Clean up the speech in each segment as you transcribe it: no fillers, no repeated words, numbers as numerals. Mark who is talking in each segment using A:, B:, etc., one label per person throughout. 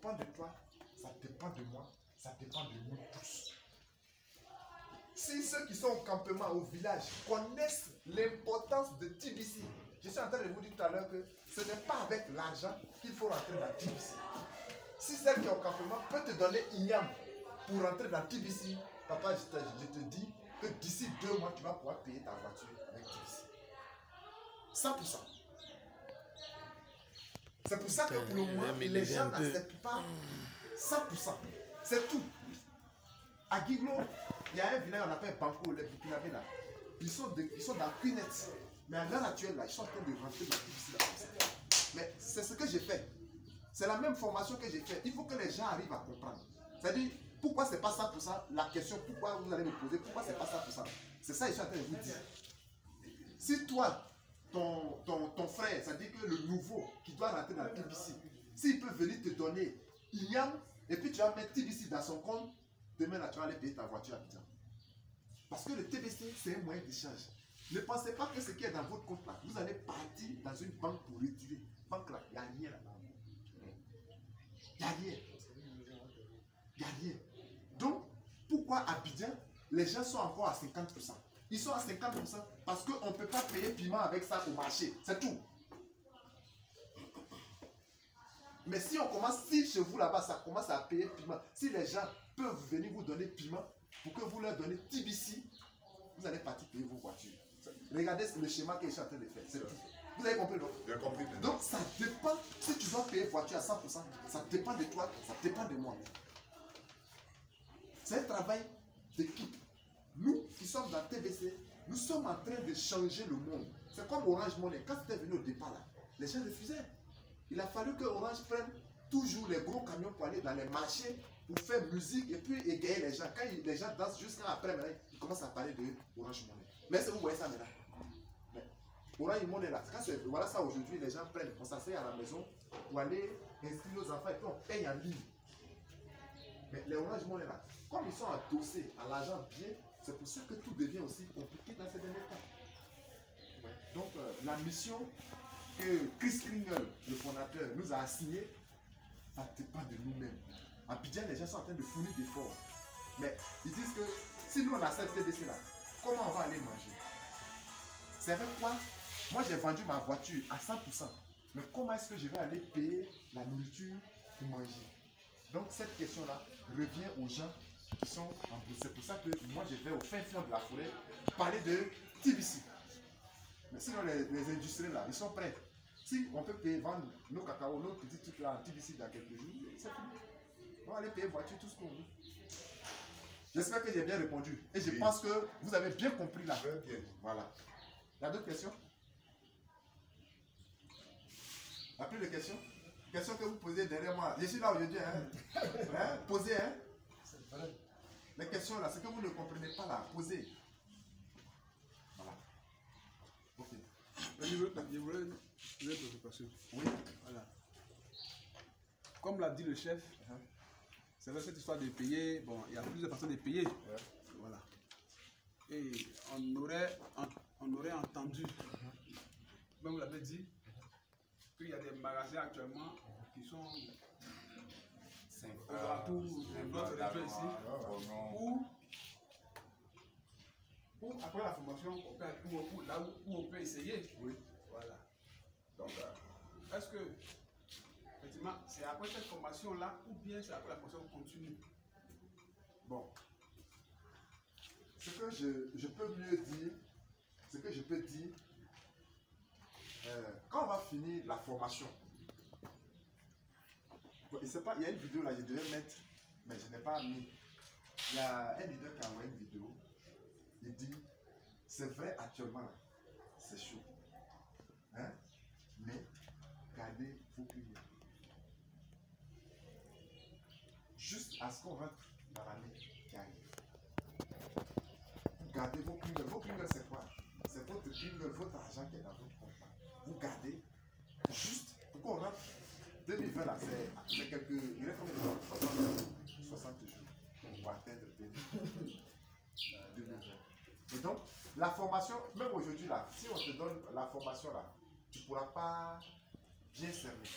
A: dépend de toi, ça dépend de moi, ça dépend de nous tous. Si ceux qui sont au campement, au village, connaissent l'importance de TBC, je suis en train de vous dire tout à l'heure que ce n'est pas avec l'argent qu'il faut rentrer dans TBC. Si celle qui est au campement peut te donner Ignam pour rentrer dans TBC, papa, je te dis que d'ici 2 mois, tu vas pouvoir payer ta voiture avec TBC. 100%. C'est pour ça que pour le moment, les gens n'acceptent pas 100%. C'est tout. À Guiglo, il y a un village qu'on appelle Banco, les Burkinabés là. Ils sont dans Quinet. Mais à l'heure actuelle, là, ils sont en train de rentrer dans TBC. Mais c'est ce que j'ai fait. C'est la même formation que j'ai fait. Il faut que les gens arrivent à comprendre. C'est-à-dire, pourquoi c'est pas ça pour ça? La question, pourquoi vous allez me poser, pourquoi c'est pas ça pour ça? C'est ça que je suis en train de vous dire. Si toi, ton frère, c'est-à-dire que le nouveau qui doit rentrer dans la TBC, s'il peut venir te donner Ignam, et puis tu vas mettre TBC dans son compte, demain là, tu vas aller payer ta voiture à Abidjan. Parce que le TBC, c'est un moyen d'échange. Ne pensez pas que ce qui est dans votre compte là, vous allez partir dans une banque pour retirer. Banque là, il n'y a rien là-bas. Il n'y a rien. Il n'y a rien. Donc, pourquoi à Abidjan, les gens sont encore à 50%? Ils sont à 50% parce qu'on ne peut pas payer piment avec ça au marché. C'est tout. Mais si on commence, si chez vous là-bas, ça commence à payer piment, si les gens peuvent venir vous donner piment pour que vous leur donnez TBC, vous allez partir payer vos voitures. Regardez le schéma que je suis en train de faire. C'est tout. Vous avez compris, donc?
B: J'ai compris.
A: Donc ça dépend, si tu dois payer voiture à 100%, ça dépend de toi, ça dépend de moi. C'est un travail d'équipe. Nous qui sommes dans TBC, nous sommes en train de changer le monde. C'est comme Orange Money. Quand c'était venu au départ, là, les gens refusaient. Il a fallu que Orange prenne toujours les gros camions pour aller dans les marchés, pour faire musique et puis égayer les gens. Quand les gens dansent jusqu'à après, ils commencent à parler de Orange Money. Mais est-ce que vous voyez ça maintenant? Orange Money là, voilà ça aujourd'hui, les gens prennent, on s'assied à la maison pour aller inscrire nos enfants et puis on paye en ligne. Mais les Orange Money là, comme ils sont adossés à l'argent bien, c'est pour ça que tout devient aussi compliqué dans ces derniers temps. Ouais. Donc la mission que Chris Kringle, le fondateur, nous a assignée, ça dépend de nous-mêmes. À Abidjan, les gens sont en train de fournir d'efforts. Mais ils disent que si nous on a cette TBC là, comment on va aller manger? C'est avec quoi? Moi j'ai vendu ma voiture à 100%. Mais comment est-ce que je vais aller payer la nourriture pour manger? Donc cette question-là revient aux gens qui sont en bourse. C'est pour ça que moi je vais au fin fond de la forêt parler de TBC. Mais sinon les industriels là, ils sont prêts. Si on peut payer, vendre nos cacao, nos petits trucs là en TBC dans quelques jours, c'est fini. On va aller payer voiture, tout ce qu'on veut. J'espère que j'ai bien répondu. Et je pense que vous avez bien compris là.
B: Bien.
A: Voilà. Il y a d'autres questions? Il n'y a plus de questions? Questions que vous posez derrière moi. Je suis là aujourd'hui. Hein? Posez. Hein? Les questions là, ce que vous ne comprenez pas là, posez. Voilà. Ok.
C: Je voulais une préoccupation.
A: Oui.
C: Voilà. Comme l'a dit le chef, c'est vrai cette histoire de payer, bon, il y a plusieurs façons de payer. Voilà. Et on aurait entendu, comme vous l'avez dit, qu'il y a des magasins actuellement qui sont partout dans notre région ici, où après la formation, là où on peut essayer.
A: Oui.
C: Voilà. Donc, est-ce que, effectivement, c'est après cette formation-là ou bien c'est après la formation continue?
A: Bon. Ce que je peux mieux dire, ce que je peux dire, quand on va finir la formation, il y a une vidéo là, je devais mettre, mais je n'ai pas mis. Il y a un leader qui a envoyé une vidéo. Il dit, c'est vrai actuellement là, c'est chaud. Hein? Mais gardez vos clients. Juste à ce qu'on rentre dans l'année qui arrive. Vous gardez vos clients. Vos clients, c'est quoi? C'est votre client, votre argent qui est dans votre compte. Vous gardez juste pour qu'on rentre. 2020 là, c'est quelques. Il reste combien de temps? 60 jours. On va atteindre 2020. Et donc, la formation, même aujourd'hui là, si on te donne la formation là, tu ne pourras pas bien cerner.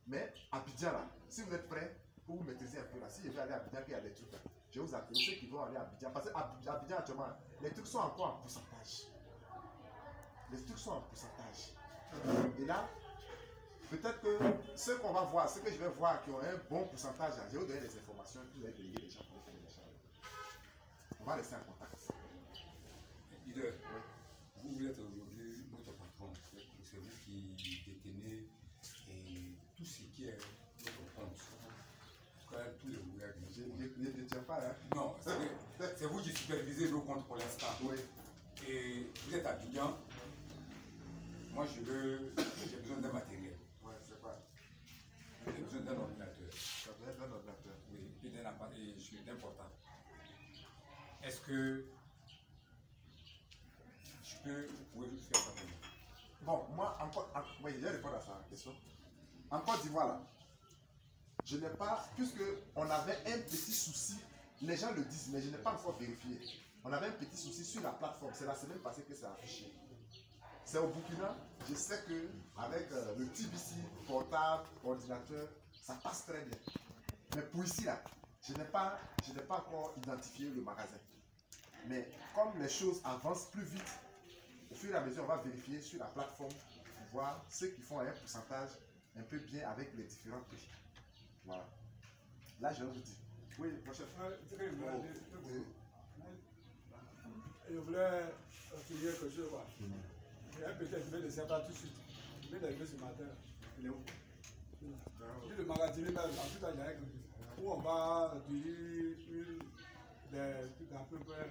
A: Mais Abidjan, là, si vous êtes prêts, pour vous maîtriser un peu là, si je vais aller à Abidjan, il y a des trucs là, je vais vous appeler ceux qui vont aller à Abidjan. Parce qu'Abidjan, actuellement, les trucs sont encore en pourcentage. Les trucs sont en pourcentage. Et là, peut-être que ceux qu'on va voir, ceux que je vais voir qui ont un bon pourcentage, là, je vais vous donner des informations, vous allez déléguer les gens pour faire les choses. On va rester en contact.
B: Leader, vous êtes aujourd'hui notre patron, c'est vous qui détenez tout ce qui est notre compte. Tous les boulettes.
A: Je ne détiens pas, hein?
B: Non, c'est vous qui supervisez nos comptes pour l'instant.
A: Oui.
B: Et vous êtes à Abidjan. Moi, j'ai besoin d'un matériel.
A: Ouais, c'est pas.
B: J'ai besoin d'un ordinateur.
A: Ça doit être un ordinateur.
B: Oui, et d'un appareil important. Est-ce que vous pouvez faire ça pour moi?
A: Bon, moi, oui, je vais répondre à sa question. En Côte d'Ivoire, là, je n'ai pas, puisque on avait un petit souci, les gens le disent, mais je n'ai pas encore vérifié. On avait un petit souci sur la plateforme, c'est la semaine passée que c'est affiché. C'est au Burkina, je sais qu'avec le TBC, portable, ordinateur, ça passe très bien. Mais pour ici, là, je n'ai pas encore identifié le magasin. Mais comme les choses avancent plus vite, au fur et à mesure, on va vérifier sur la plateforme pour voir ceux qui font un pourcentage un peu bien avec les différents prix. Voilà. Là, je vous dis. Oui, mon chef.
D: Je voulais finir quelque chose. Peut-être je vais le savoir tout de suite. Je vais l'arriver ce matin. Il est où? Le magasin, là, en tout cas, il y a un où on va accueillir des trucs à peu près.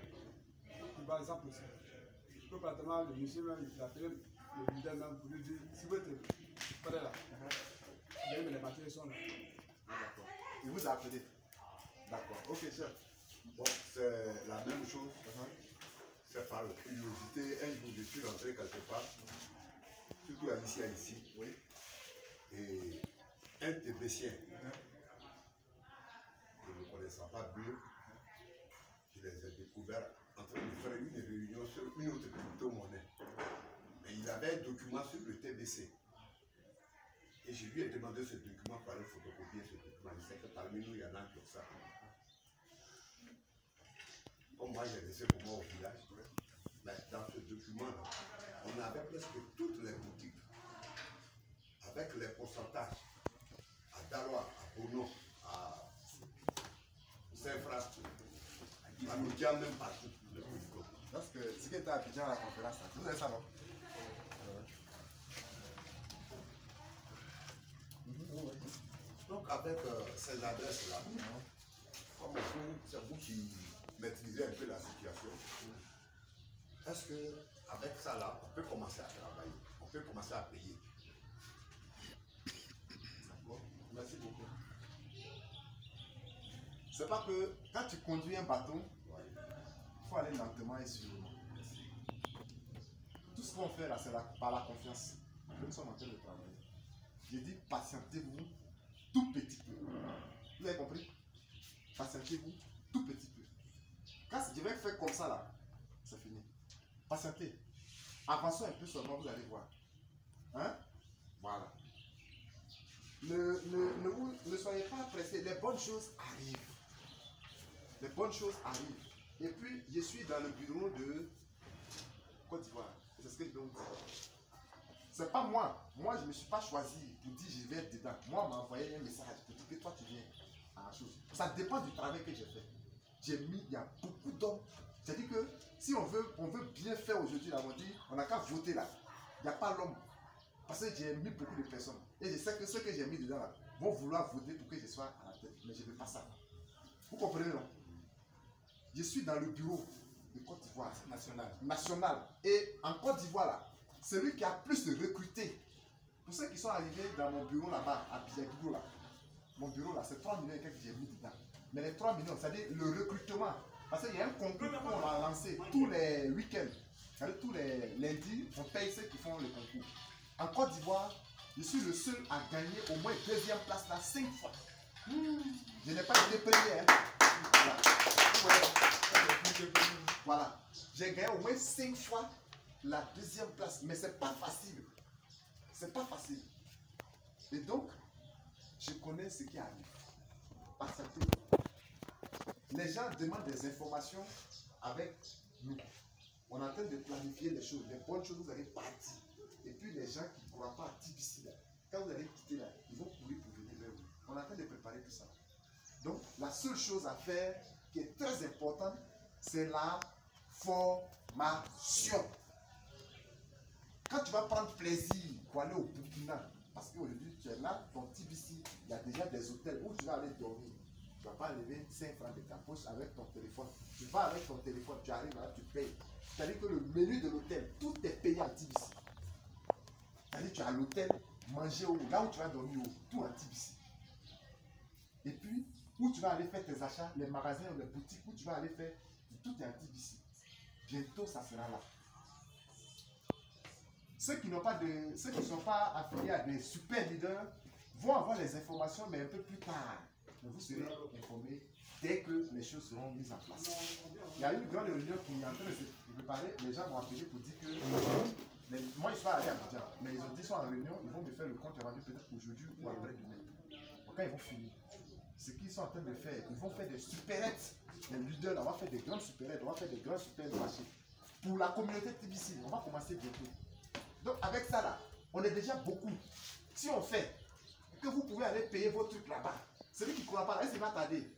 D: Par exemple, je peux pratiquement le monsieur même, il appelle le leader même pour lui dire si vous êtes pas là, les matériels sont là.
A: D'accord. Il vous a appelé. D'accord. Ok, chef.
E: Bon, c'est la même chose. C'est par curiosité. Un jour, je suis rentré quelque part, surtout ici. Oui. Et un Tébécien, je ne connaissais pas bien, je les ai découverts en train de faire une réunion sur une autre crypto-monnaie. Mais il avait un document sur le TBC. Et je lui ai demandé ce document pour aller photocopier ce document. Il sait que parmi nous, il y en a qui ont ça. Comme moi, j'ai laissé pour moi au village. Mais dans ce document-là, on avait presque toutes les boutiques. Avec les pourcentages. À Daloa, à Bono, à Saint-Fra, à Noudia, même partout.
A: Parce que ce qui était à Abidjan à la conférence, vous avez ça, non?
E: Donc avec ces adresses-là, comme c'est vous qui maîtrisez un peu la situation, est-ce qu'avec ça là, on peut commencer à travailler, on peut commencer à payer?
A: D'accord. Merci beaucoup. C'est pas que quand tu conduis un bâton, il faut aller lentement et sûrement. Tout ce qu'on fait là, c'est par la confiance. Nous sommes en train de travailler. J'ai dit patientez-vous tout petit peu. Vous avez compris? Patientez-vous tout petit peu. Quand je vais faire comme ça là, c'est fini. Patientez. Avancez un peu seulement, vous allez voir. Hein? Voilà. Ne soyez pas pressés. Les bonnes choses arrivent. Les bonnes choses arrivent. Et puis, je suis dans le bureau de Côte d'Ivoire. C'est ce que je vais vous dire. C'est pas moi. Moi, je ne me suis pas choisi pour dire je vais être dedans. Moi, on m'a envoyé un message pour dire que toi, tu viens à la chose. Ça dépend du travail que j'ai fait. Il y a beaucoup d'hommes. J'ai dit que si on veut bien faire aujourd'hui, là, on dit, on n'a qu'à voter là. Il n'y a pas l'homme. Parce que j'ai mis beaucoup de personnes. Et je sais que ceux que j'ai mis dedans là vont vouloir voter pour que je sois à la tête. Mais je ne veux pas ça. Vous comprenez, non? Je suis dans le bureau de Côte d'Ivoire national. Et en Côte d'Ivoire, là, celui qui a plus recruté, pour ceux qui sont arrivés dans mon bureau là-bas, à Biaguigo, là, mon bureau là, c'est 3 millions et quelques que j'ai mis dedans. Mais les 3 millions, c'est-à-dire le recrutement. Parce qu'il y a un concours qu'on a lancé tous les week-ends. C'est-à-dire tous les lundis, on paye ceux qui font le concours. En Côte d'Ivoire, je suis le seul à gagner au moins 2e place là 5 fois. Je n'ai pas été premier. Hein. Voilà. J'ai gagné au moins 5 fois la 2e place. Mais c'est pas facile. C'est pas facile. Et donc, je connais ce qui arrive. Patientez. Les gens demandent des informations avec nous. On est en train de planifier les choses, les bonnes choses, vous allez partir. Et puis les gens qui ne croient pas à TBC, là, quand vous allez quitter là, ils vont courir pour venir vers vous. On est en train de préparer tout ça. Donc, la seule chose à faire qui est très importante, c'est la formation. Quand tu vas prendre plaisir pour aller au Burkina, parce qu'aujourd'hui tu es là, ton TBC, il y a déjà des hôtels où tu vas aller dormir. Tu ne vas pas enlever 5 francs de ta poche avec ton téléphone. Tu vas avec ton téléphone, tu arrives là, tu payes. C'est-à-dire que le menu de l'hôtel, tout est payé en TBC. C'est-à-dire que tu as l'hôtel, manger où, là où tu vas dormir où, tout en TBC. Et puis, où tu vas aller faire tes achats, les magasins ou les boutiques, où tu vas aller faire, tout est en TBC. Bientôt, ça sera là. Ceux qui ne sont pas affiliés à des super leaders vont avoir les informations, mais un peu plus tard. Mais vous serez informés dès que les choses seront mises en place. Il y a une grande réunion qui est en train de se préparer. Les gens vont appeler pour dire que moi, je suis allé à Abidjan, mais ils ont dit qu'ils sont en réunion, ils vont me faire le compte rendu peut-être aujourd'hui ou après-demain. Quand ils vont finir, ce qu'ils sont en train de faire, ils vont faire des supérettes. Les leaders, là, on va faire des grandes supérettes, on va faire des grands supermarchés. Pour la communauté TBC, on va commencer bientôt. Donc avec ça là, on est déjà beaucoup. Si on fait que vous pouvez aller payer vos trucs là-bas, celui qui ne croit pas, il va tarder.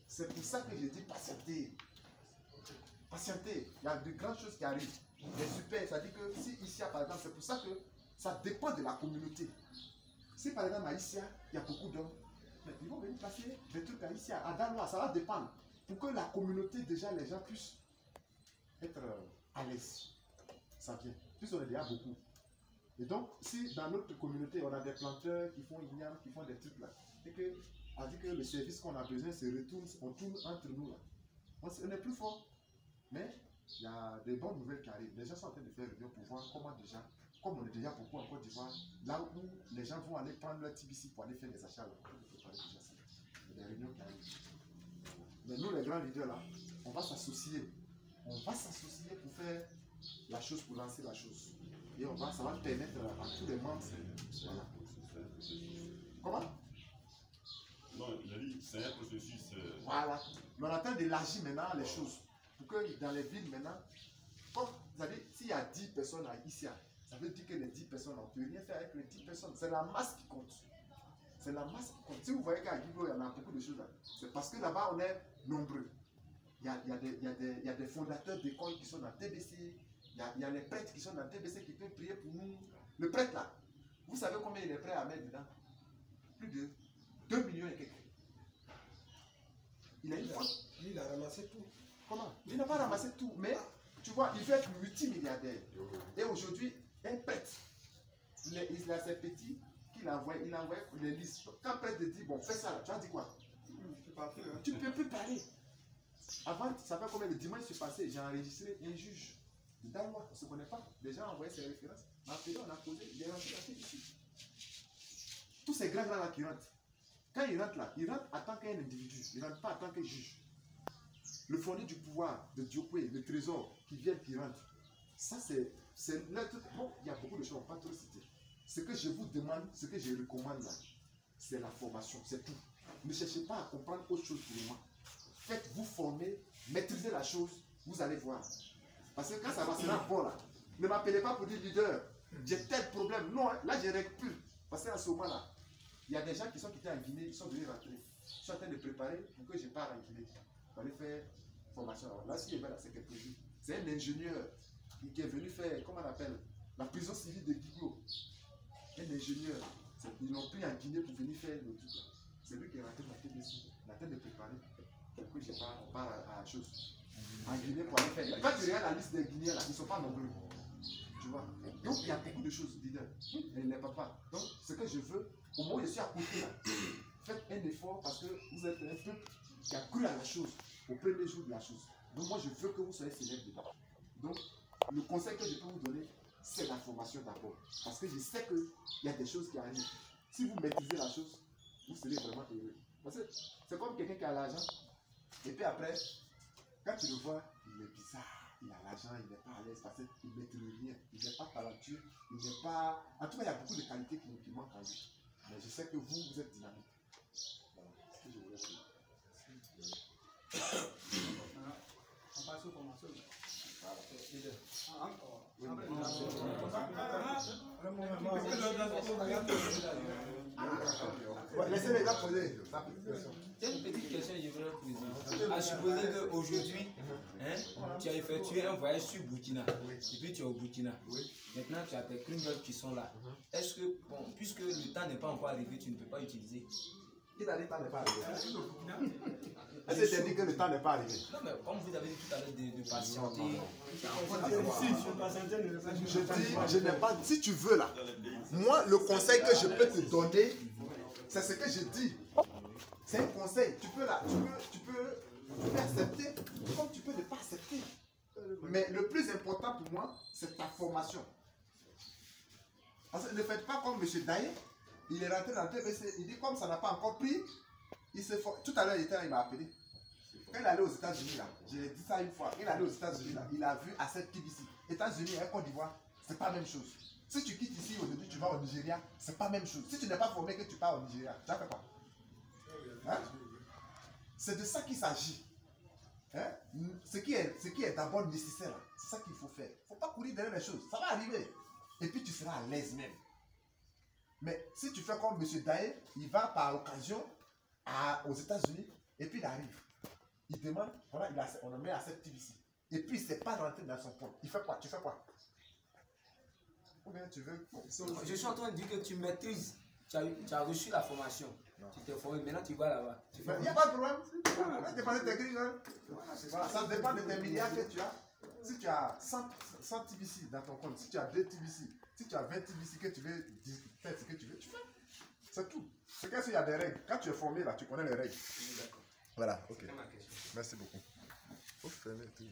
A: C'est pour ça que je dis patienter. Patienter. Il y a de grandes choses qui arrivent. Les super, ça dit que si ici, par exemple, c'est pour ça que ça dépend de la communauté. Si par exemple à Issia, il y a beaucoup d'hommes, ils vont venir passer des trucs à Issia, à Daloa, ça va dépendre. Pour que la communauté, déjà, les gens puissent être à l'aise. Ça vient. Puisqu'on est déjà beaucoup. Et donc, si dans notre communauté, on a des planteurs qui font igname, qui font des trucs là, et que, on dit que le service qu'on a besoin se retourne, on tourne entre nous là. On est plus fort. Mais il y a des bonnes nouvelles qui arrivent. Les gens sont en train de faire réunion pour voir comment déjà, comme on est déjà beaucoup en Côte d'Ivoire, là où les gens vont aller prendre leur TBC pour aller faire des achats là. Il y a des réunions qui arrivent. Mais nous, les grands leaders là, on va s'associer. On va s'associer pour faire la chose, pour lancer la chose. Et ça va permettre à tous les membres. Voilà. Comment?
F: Non, il a dit c'est un processus.
A: Voilà. Mais on est en train d'élargir maintenant les choses. Pour que dans les villes maintenant, comme vous savez, s'il y a 10 personnes ici, ça veut dire que les 10 personnes, on ne peut rien faire avec les 10 personnes. C'est la masse qui compte. C'est la masse qui compte. Si vous voyez qu'à Guigo, il y en a beaucoup de choses là, c'est parce que là-bas, on est nombreux. Il y a des fondateurs d'écoles qui sont dans TBC. Il y a les prêtres qui sont dans TBC qui peuvent prier pour nous. Le prêtre là, vous savez combien il est prêt à mettre dedans? Plus de 2 millions et quelques. Il a une faute.
D: Il a ramassé tout.
A: Comment? Il n'a pas ramassé tout, mais tu vois, il veut être multimilliardaire. Et aujourd'hui, un prêtre, il a ses petits qu'il envoie, il envoie les listes. Quand le prêtre te dit, bon, fais ça là, tu as dit quoi? Tu ne peux plus parler. Avant, tu savais combien le dimanche s'est passé, j'ai enregistré un juge. Dans moi, on ne se connaît pas. Les gens envoyaient ses références. On a appelé, on a posé, il est rentré ici. Tous ces grands là qui rentrent, quand ils rentrent là, ils rentrent en tant qu'un individu, ils ne rentrent pas en tant que juge. Le fournir du pouvoir de Diopé, le trésor qui viennent, qui rentrent. Ça, c'est notre. Bon, il y a beaucoup de choses, on ne va pas trop citer. Ce que je vous demande, ce que je recommande là, c'est la formation, c'est tout. Ne cherchez pas à comprendre autre chose pour moi. Faites-vous former, maîtrisez la chose, vous allez voir. Parce que quand ça va se faire bon là, ne m'appelez pas pour dire leader, j'ai tel problème. Non, hein, là je récupère. Parce qu'à ce moment-là, il y a des gens qui sont quittés en Guinée, qui sont venus rentrer. Ils sont en train de préparer pour que je parte en Guinée. Pour aller faire formation. Là, ce qui est là, c'est quelque chose. C'est un ingénieur qui est venu faire, comment on appelle, la prison civile de Guiglo. Un ingénieur. Ils l'ont pris en Guinée pour venir faire le truc là. C'est lui qui est rentré dans la TBC. Il a en train de préparer. Pour que je parte à la chose. En Guinée pour aller faire. Quand tu regardes la liste des Guinéens là, ils ne sont pas nombreux. Tu vois. Donc il y a beaucoup de choses, leader. Et les papas. Donc ce que je veux, au moment où je suis à côté là, faites un effort parce que vous êtes un peuple qui a cru à la chose au premier jour de la chose. Donc moi je veux que vous soyez célèbres dedans. Donc le conseil que je peux vous donner, c'est la formation d'abord. Parce que je sais qu'il y a des choses qui arrivent. Si vous maîtrisez la chose, vous serez vraiment heureux. Parce que c'est comme quelqu'un qui a l'argent. Et puis après, quand tu le vois, il est bizarre, il a l'argent, il n'est pas à l'aise parce qu'il ne maîtrise rien, il n'est pas talentueux, il n'est pas... En tout cas, il y a beaucoup de qualités qui manquent en lui. Mais je sais que vous êtes dynamique. Voilà, c'est ce que je voulais dire.
D: On passe aux formations.
A: Laissez les gars poser.
G: J'ai une petite question, je voudrais poser. À supposer qu'aujourd'hui, tu as effectué un voyage sur Burkina, et puis tu es au Burkina. Maintenant, tu as tes criminels qui sont là. Est-ce que, bon, puisque le temps n'est pas encore arrivé, tu ne peux pas utiliser?
A: Qui t'a dit que le temps n'est pas arrivé? Est-ce que tu as dit que le temps n'est pas arrivé?
G: Non, mais comme vous avez dit tout à l'heure de patienter.
A: Je n'ai pas. Si tu veux là, moi, le conseil que je peux te donner, c'est ce que je dis. C'est un conseil. Tu peux accepter comme tu peux ne pas accepter. Mais le plus important pour moi, c'est ta formation. Parce que ne faites pas comme M. Daye. Il est rentré dans le TBC. Il dit comme ça n'a pas encore pris. Tout à l'heure, il m'a appelé. Quand il allait aux États-Unis, là, j'ai dit ça une fois. Il allait aux États-Unis, là, il a vu à cette TBC. États-Unis et Côte d'Ivoire, c'est pas la même chose. Si tu quittes ici aujourd'hui, tu vas au Nigeria, c'est pas la même chose. Si tu n'es pas formé que tu pars au Nigeria, tu as fait quoi? Hein? C'est de ça qu'il s'agit. Hein? Ce qui est d'abord nécessaire, c'est ça qu'il faut faire. Il ne faut pas courir derrière les choses. Ça va arriver. Et puis tu seras à l'aise même. Mais si tu fais comme M. Daye, il va par occasion aux États-Unis et puis il arrive. Il demande, voilà, on le met à cette TBC. Et puis il ne s'est pas rentré dans son compte. Il fait quoi? Tu fais quoi? Ou bien tu veux.
G: Je suis en train de dire que tu maîtrises. Tu as reçu la formation. Non. Tu t'es formé, maintenant tu vas là-bas.
A: Il n'y a pas de problème. Ça dépend de tes grises. Voilà, ça dépend de tes milliards que tu as. Si tu as 100 TBC dans ton compte, si tu as 2 TBC, si tu as 20 TBC que tu veux faire ce que tu veux, tu fais. C'est tout. C'est qu'il y a des règles. Quand tu es formé là, tu connais les règles. Voilà, ok. Merci beaucoup. Il faut fermer tout.